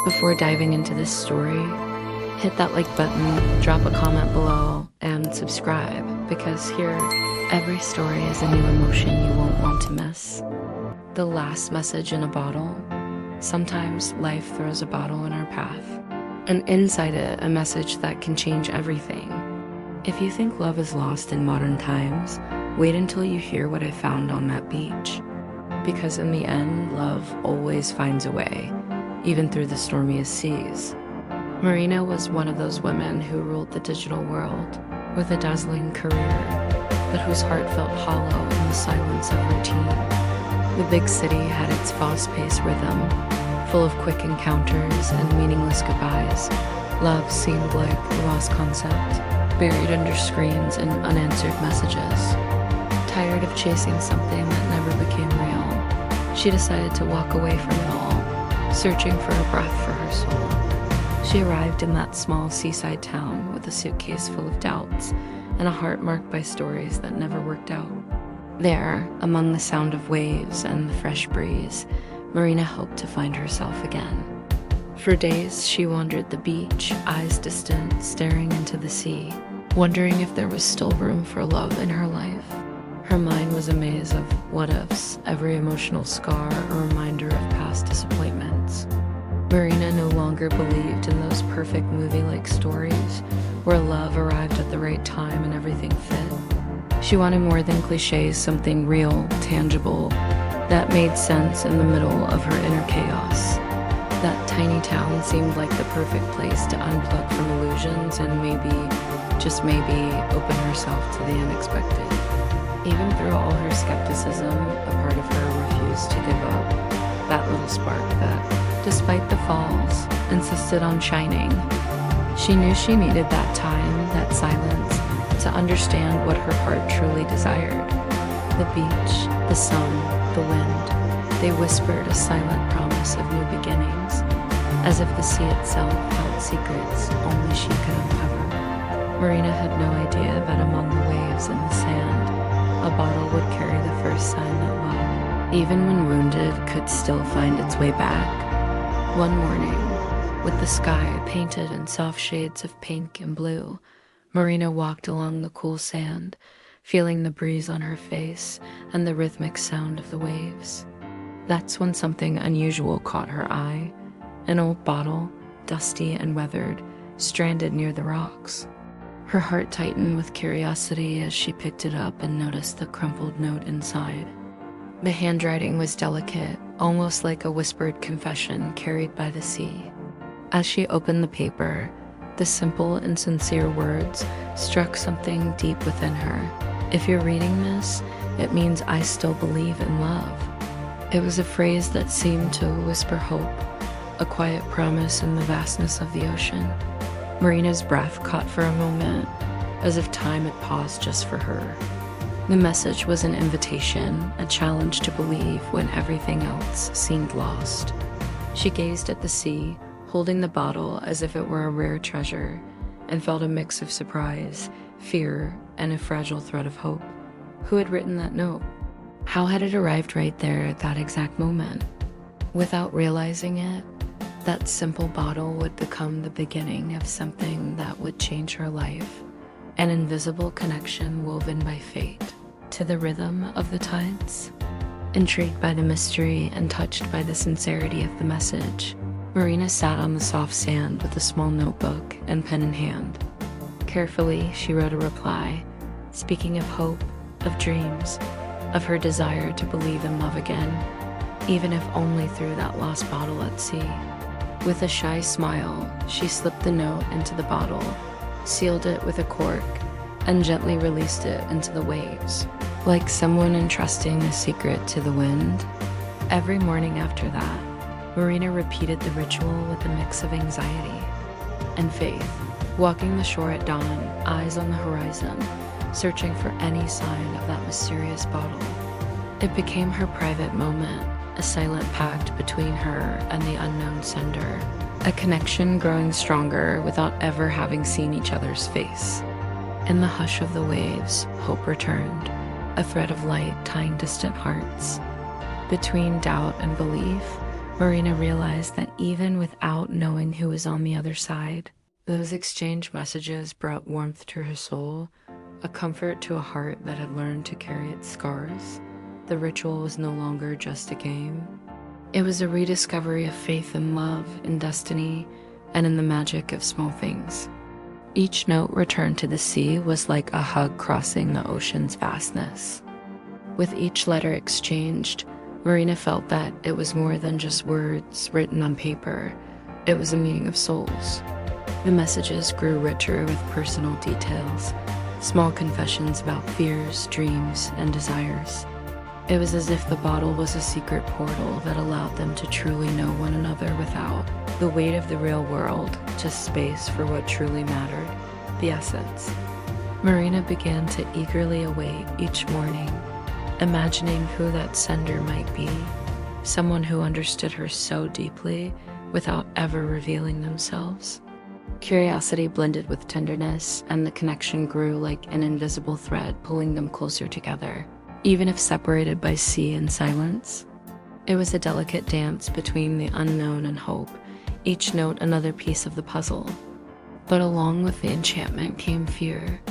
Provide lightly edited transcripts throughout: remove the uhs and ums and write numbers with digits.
Before diving into this story, hit that like button, drop a comment below, and subscribe, because here, every story is a new emotion you won't want to miss. The last message in a bottle. Sometimes life throws a bottle in our path, and inside it, a message that can change everything. If you think love is lost in modern times, wait until you hear what I found on that beach. Because in the end, love always finds a way, even through the stormiest seas. Marina was one of those women who ruled the digital world with a dazzling career, but whose heart felt hollow in the silence of routine. The big city had its fast-paced rhythm, full of quick encounters and meaningless goodbyes. Love seemed like a lost concept, buried under screens and unanswered messages. Tired of chasing something that never became real, she decided to walk away from it all, searching for a breath for her soul. She arrived in that small seaside town with a suitcase full of doubts and a heart marked by stories that never worked out. There, among the sound of waves and the fresh breeze, Marina hoped to find herself again. For days, she wandered the beach, eyes distant, staring into the sea, wondering if there was still room for love in her life. Her mind was a maze of what-ifs, every emotional scar a reminder of past disappointments. Marina no longer believed in those perfect movie-like stories where love arrived at the right time and everything fit. She wanted more than cliches, something real, tangible, that made sense in the middle of her inner chaos. That tiny town seemed like the perfect place to unplug from illusions and maybe, just maybe, open herself to the unexpected. Even through all her skepticism, a part of her refused to give up. That little spark that, despite the falls, insisted on shining. She knew she needed that time, that silence, to understand what her heart truly desired. The beach, the sun, the wind, they whispered a silent promise of new beginnings, as if the sea itself held secrets only she could uncover. Marina had no idea that among the waves and the sand, a bottle would carry the first sign that love, even when wounded, could still find its way back. One morning, with the sky painted in soft shades of pink and blue, Marina walked along the cool sand, feeling the breeze on her face and the rhythmic sound of the waves. That's when something unusual caught her eye. An old bottle, dusty and weathered, stranded near the rocks. Her heart tightened with curiosity as she picked it up and noticed the crumpled note inside. The handwriting was delicate, almost like a whispered confession carried by the sea. As she opened the paper, the simple and sincere words struck something deep within her. If you're reading this, it means I still believe in love. It was a phrase that seemed to whisper hope, a quiet promise in the vastness of the ocean. Marina's breath caught for a moment, as if time had paused just for her. The message was an invitation, a challenge to believe when everything else seemed lost. She gazed at the sea, holding the bottle as if it were a rare treasure, and felt a mix of surprise, fear, and a fragile thread of hope. Who had written that note? How had it arrived right there at that exact moment? Without realizing it, that simple bottle would become the beginning of something that would change her life, an invisible connection woven by fate to the rhythm of the tides. Intrigued by the mystery and touched by the sincerity of the message, Marina sat on the soft sand with a small notebook and pen in hand. Carefully, she wrote a reply, speaking of hope, of dreams, of her desire to believe in love again, even if only through that lost bottle at sea. With a shy smile, she slipped the note into the bottle, sealed it with a cork, and gently released it into the waves, like someone entrusting a secret to the wind. Every morning after that, Marina repeated the ritual with a mix of anxiety and faith, walking the shore at dawn, eyes on the horizon, searching for any sign of that mysterious bottle. It became her private moment, a silent pact between her and the unknown sender, a connection growing stronger without ever having seen each other's face. In the hush of the waves, hope returned, a thread of light tying distant hearts. Between doubt and belief, Marina realized that even without knowing who was on the other side, those exchanged messages brought warmth to her soul, a comfort to a heart that had learned to carry its scars. The ritual was no longer just a game. It was a rediscovery of faith in love, in destiny, and in the magic of small things. Each note returned to the sea was like a hug crossing the ocean's vastness. With each letter exchanged, Marina felt that it was more than just words written on paper. It was a meeting of souls. The messages grew richer with personal details, small confessions about fears, dreams, and desires. It was as if the bottle was a secret portal that allowed them to truly know one another without the weight of the real world, just space for what truly mattered, the essence. Marina began to eagerly await each morning, imagining who that sender might be, someone who understood her so deeply without ever revealing themselves. Curiosity blended with tenderness, and the connection grew like an invisible thread pulling them closer together, even if separated by sea and silence. It was a delicate dance between the unknown and hope, each note another piece of the puzzle. But along with the enchantment came fear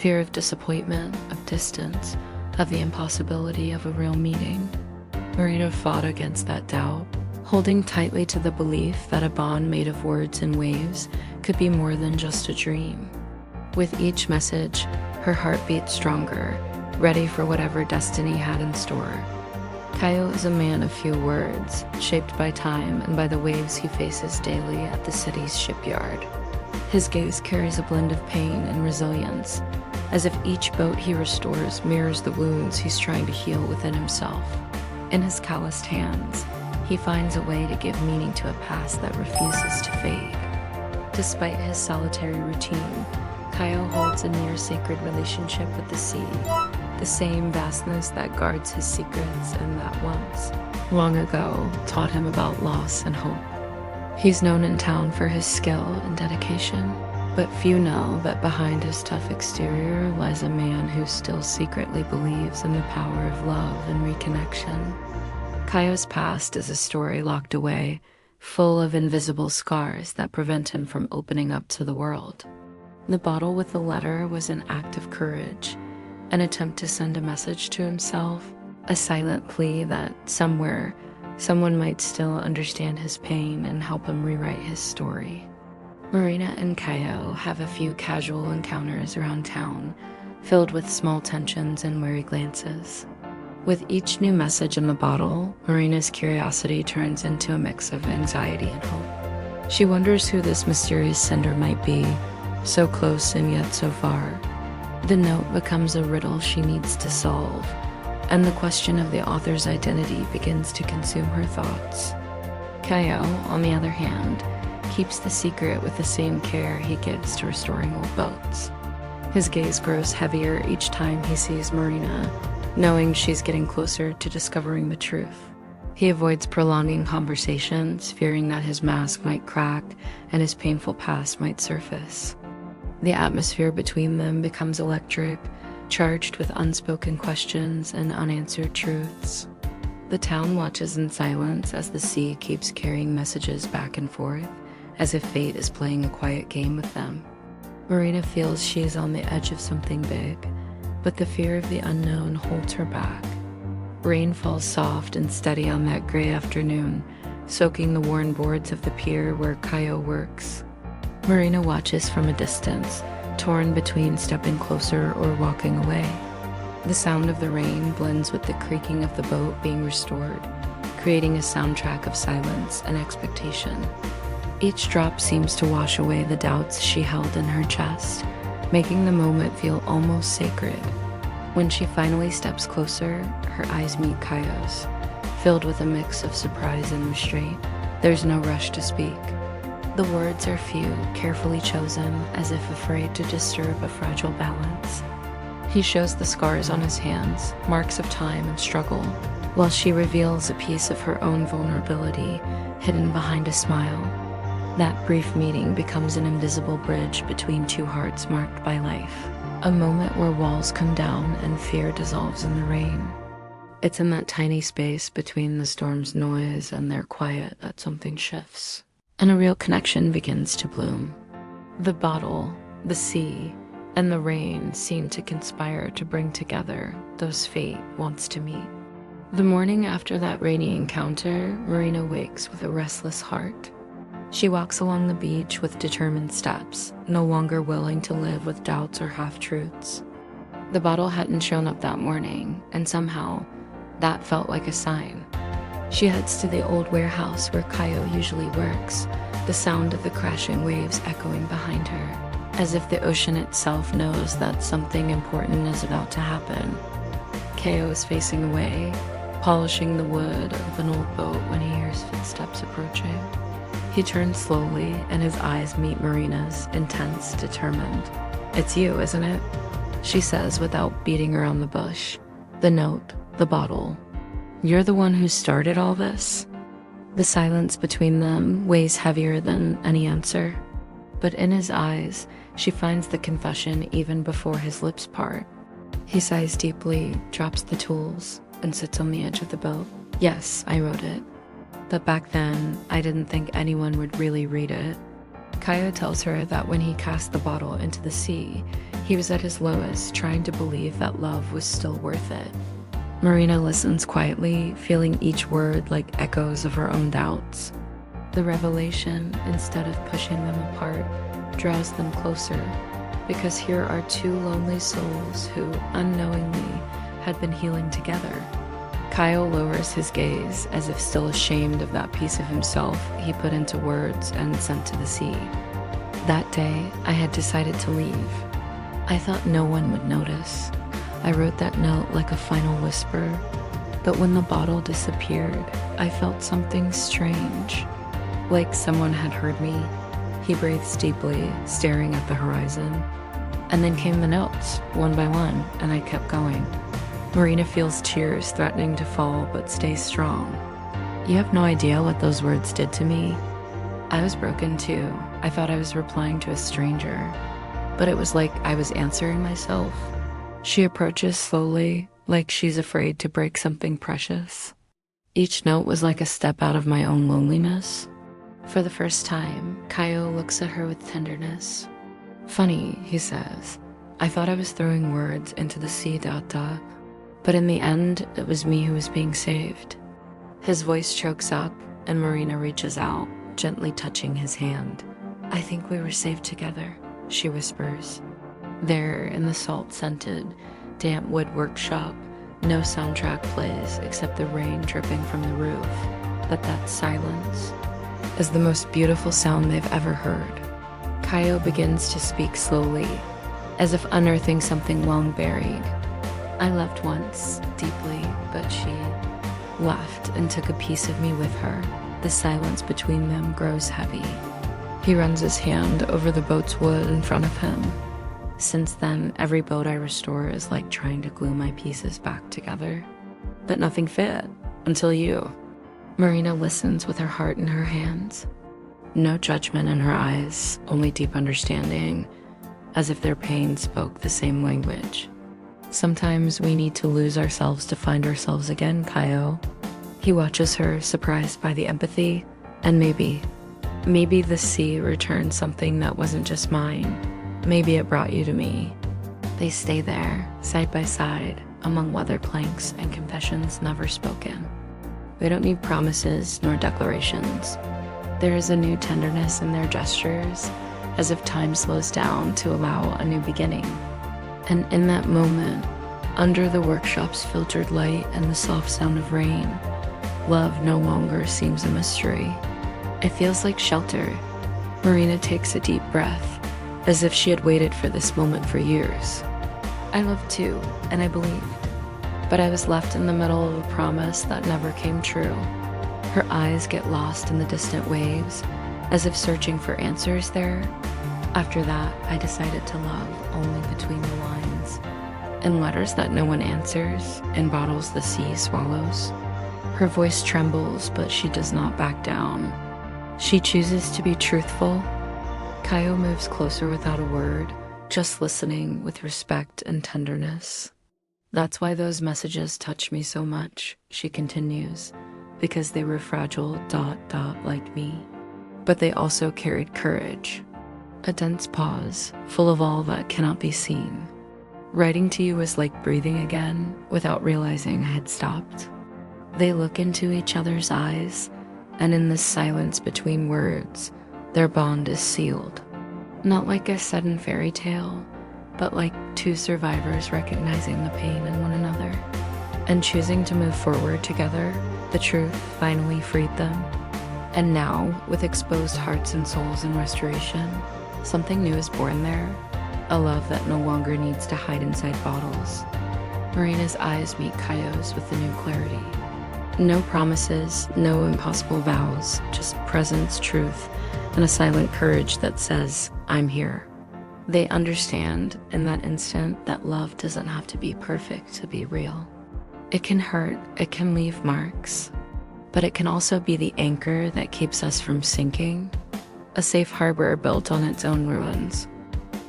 of disappointment, of distance, of the impossibility of a real meeting. Marina fought against that doubt, holding tightly to the belief that a bond made of words and waves could be more than just a dream. With each message, her heart beat stronger, ready for whatever destiny had in store. Caio is a man of few words, shaped by time and by the waves he faces daily at the city's shipyard. His gaze carries a blend of pain and resilience, as if each boat he restores mirrors the wounds he's trying to heal within himself. In his calloused hands, he finds a way to give meaning to a past that refuses to fade. Despite his solitary routine, Caio holds a near-sacred relationship with the sea, the same vastness that guards his secrets and that once, long ago, taught him about loss and hope. He's known in town for his skill and dedication, but few know that behind his tough exterior lies a man who still secretly believes in the power of love and reconnection. Caio's past is a story locked away, full of invisible scars that prevent him from opening up to the world. The bottle with the letter was an act of courage, an attempt to send a message to himself, a silent plea that somewhere, someone might still understand his pain and help him rewrite his story. Marina and Caio have a few casual encounters around town, filled with small tensions and wary glances. With each new message in the bottle, Marina's curiosity turns into a mix of anxiety and hope. She wonders who this mysterious sender might be, so close and yet so far. The note becomes a riddle she needs to solve, and the question of the author's identity begins to consume her thoughts. Caio, on the other hand, keeps the secret with the same care he gives to restoring old boats. His gaze grows heavier each time he sees Marina, knowing she's getting closer to discovering the truth. He avoids prolonging conversations, fearing that his mask might crack and his painful past might surface. The atmosphere between them becomes electric, charged with unspoken questions and unanswered truths. The town watches in silence as the sea keeps carrying messages back and forth, as if fate is playing a quiet game with them. Marina feels she is on the edge of something big, but the fear of the unknown holds her back. Rain falls soft and steady on that gray afternoon, soaking the worn boards of the pier where Caio works. Marina watches from a distance, torn between stepping closer or walking away. The sound of the rain blends with the creaking of the boat being restored, creating a soundtrack of silence and expectation. Each drop seems to wash away the doubts she held in her chest, making the moment feel almost sacred. When she finally steps closer, her eyes meet Caio's, filled with a mix of surprise and restraint. There's no rush to speak. The words are few, carefully chosen, as if afraid to disturb a fragile balance. He shows the scars on his hands, marks of time and struggle, while she reveals a piece of her own vulnerability hidden behind a smile. That brief meeting becomes an invisible bridge between two hearts marked by life, a moment where walls come down and fear dissolves in the rain. It's in that tiny space between the storm's noise and their quiet that something shifts, and a real connection begins to bloom. The bottle, the sea, and the rain seem to conspire to bring together those fate wants to meet. The morning after that rainy encounter, Marina wakes with a restless heart. She walks along the beach with determined steps, no longer willing to live with doubts or half-truths. The bottle hadn't shown up that morning, and somehow, that felt like a sign. She heads to the old warehouse where Kaio usually works, the sound of the crashing waves echoing behind her, as if the ocean itself knows that something important is about to happen. Kaio is facing away, polishing the wood of an old boat when he hears footsteps approaching. He turns slowly, and his eyes meet Marina's, intense, determined. "It's you, isn't it?" she says without beating around the bush. The note, the bottle. "You're the one who started all this?" The silence between them weighs heavier than any answer. But in his eyes, she finds the confession even before his lips part. He sighs deeply, drops the tools, and sits on the edge of the boat. "Yes, I wrote it. But back then, I didn't think anyone would really read it." Kaio tells her that when he cast the bottle into the sea, he was at his lowest, trying to believe that love was still worth it. Marina listens quietly, feeling each word like echoes of her own doubts. The revelation, instead of pushing them apart, draws them closer, because here are two lonely souls who, unknowingly, had been healing together. Kaio lowers his gaze, as if still ashamed of that piece of himself he put into words and sent to the sea. That day, I had decided to leave. I thought no one would notice. I wrote that note like a final whisper, but when the bottle disappeared, I felt something strange, like someone had heard me. He breathes deeply, staring at the horizon. And then came the notes, one by one, and I kept going. Marina feels tears threatening to fall, but stays strong. "You have no idea what those words did to me." I was broken too. I thought I was replying to a stranger, but it was like I was answering myself. She approaches slowly, like she's afraid to break something precious. Each note was like a step out of my own loneliness. For the first time, Kaio looks at her with tenderness. "Funny," he says. "I thought I was throwing words into the sea, but in the end, it was me who was being saved." His voice chokes up, and Marina reaches out, gently touching his hand. "I think we were saved together," she whispers. There, in the salt-scented, damp wood workshop, no soundtrack plays except the rain dripping from the roof. But that silence is the most beautiful sound they've ever heard. Kaio begins to speak slowly, as if unearthing something long buried. "I loved once, deeply, but she left and took a piece of me with her." The silence between them grows heavy. He runs his hand over the boat's wood in front of him. "Since then, every boat I restore is like trying to glue my pieces back together. But nothing fit, until you." Marina listens with her heart in her hands. No judgment in her eyes, only deep understanding, as if their pain spoke the same language. "Sometimes we need to lose ourselves to find ourselves again, Kaio." He watches her, surprised by the empathy, and maybe the sea returned something that wasn't just mine. Maybe it brought you to me. They stay there, side by side, among weathered planks and confessions never spoken. They don't need promises nor declarations. There is a new tenderness in their gestures, as if time slows down to allow a new beginning. And in that moment, under the workshop's filtered light and the soft sound of rain, love no longer seems a mystery. It feels like shelter. Marina takes a deep breath, as if she had waited for this moment for years. "I loved too, and I believed. But I was left in the middle of a promise that never came true." Her eyes get lost in the distant waves, as if searching for answers there. "After that, I decided to love only between the lines. In letters that no one answers, in bottles the sea swallows." Her voice trembles, but she does not back down. She chooses to be truthful. Kaio moves closer without a word, just listening with respect and tenderness. That's why those messages touch me so much, she continues, because they were fragile, like me. But they also carried courage. A dense pause, full of all that cannot be seen. Writing to you was like breathing again, without realizing I had stopped. They look into each other's eyes, and in this silence between words, their bond is sealed. Not like a sudden fairy tale, but like two survivors recognizing the pain in one another and choosing to move forward together. The truth finally freed them. And now, with exposed hearts and souls in restoration, something new is born there, a love that no longer needs to hide inside bottles. Marina's eyes meet Kaio's with a new clarity. No promises, no impossible vows, just presence, truth, and a silent courage that says, I'm here. They understand in that instant that love doesn't have to be perfect to be real. It can hurt, it can leave marks, but it can also be the anchor that keeps us from sinking, a safe harbor built on its own ruins.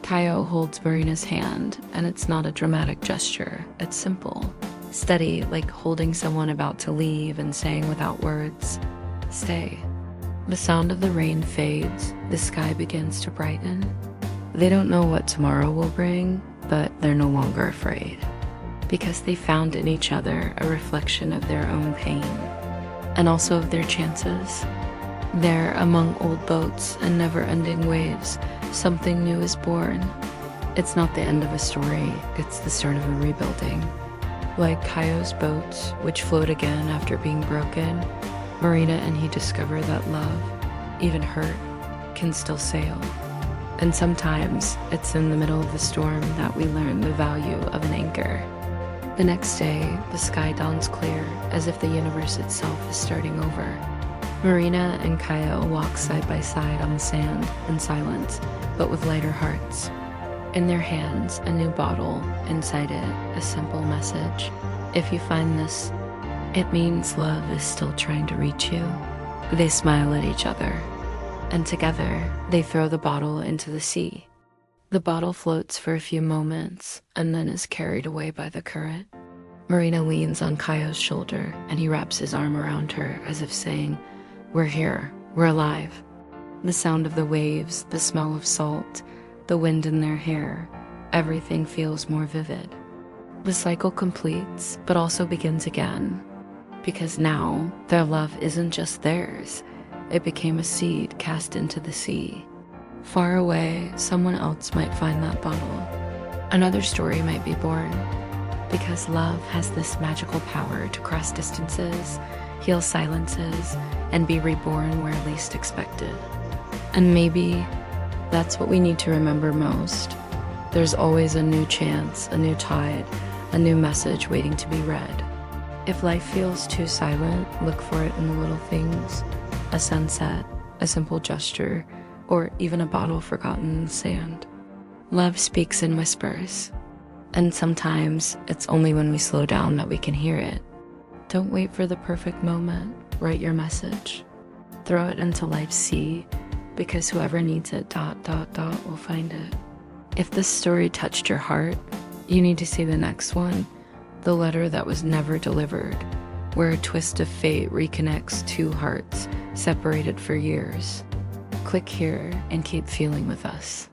Kaio holds Marina's hand, and it's not a dramatic gesture, it's simple. Steady, like holding someone about to leave and saying without words, stay. The sound of the rain fades, the sky begins to brighten. They don't know what tomorrow will bring, but they're no longer afraid, because they found in each other a reflection of their own pain, and also of their chances. There, among old boats and never-ending waves, something new is born. It's not the end of a story, it's the start of a rebuilding. Like Kaio's boats, which float again after being broken, Marina and he discover that love, even hurt, can still sail. And sometimes it's in the middle of the storm that we learn the value of an anchor. The next day, the sky dawns clear, as if the universe itself is starting over. Marina and Kaio walk side by side on the sand in silence, but with lighter hearts. In their hands, a new bottle, inside it, a simple message. If you find this, it means love is still trying to reach you. They smile at each other, and together, they throw the bottle into the sea. The bottle floats for a few moments, and then is carried away by the current. Marina leans on Kaio's shoulder, and he wraps his arm around her, as if saying, we're here, we're alive. The sound of the waves, the smell of salt, the wind in their hair, everything feels more vivid. The cycle completes, but also begins again. Because now, their love isn't just theirs. It became a seed cast into the sea. Far away, someone else might find that bottle. Another story might be born. Because love has this magical power to cross distances, heal silences, and be reborn where least expected. And maybe that's what we need to remember most. There's always a new chance, a new tide, a new message waiting to be read. If life feels too silent, look for it in the little things. A sunset, a simple gesture, or even a bottle forgotten in the sand. Love speaks in whispers, and sometimes it's only when we slow down that we can hear it. Don't wait for the perfect moment. Write your message. Throw it into life's sea, because whoever needs it, will find it. If this story touched your heart, you need to see the next one, the letter that was never delivered, where a twist of fate reconnects two hearts separated for years. Click here and keep feeling with us.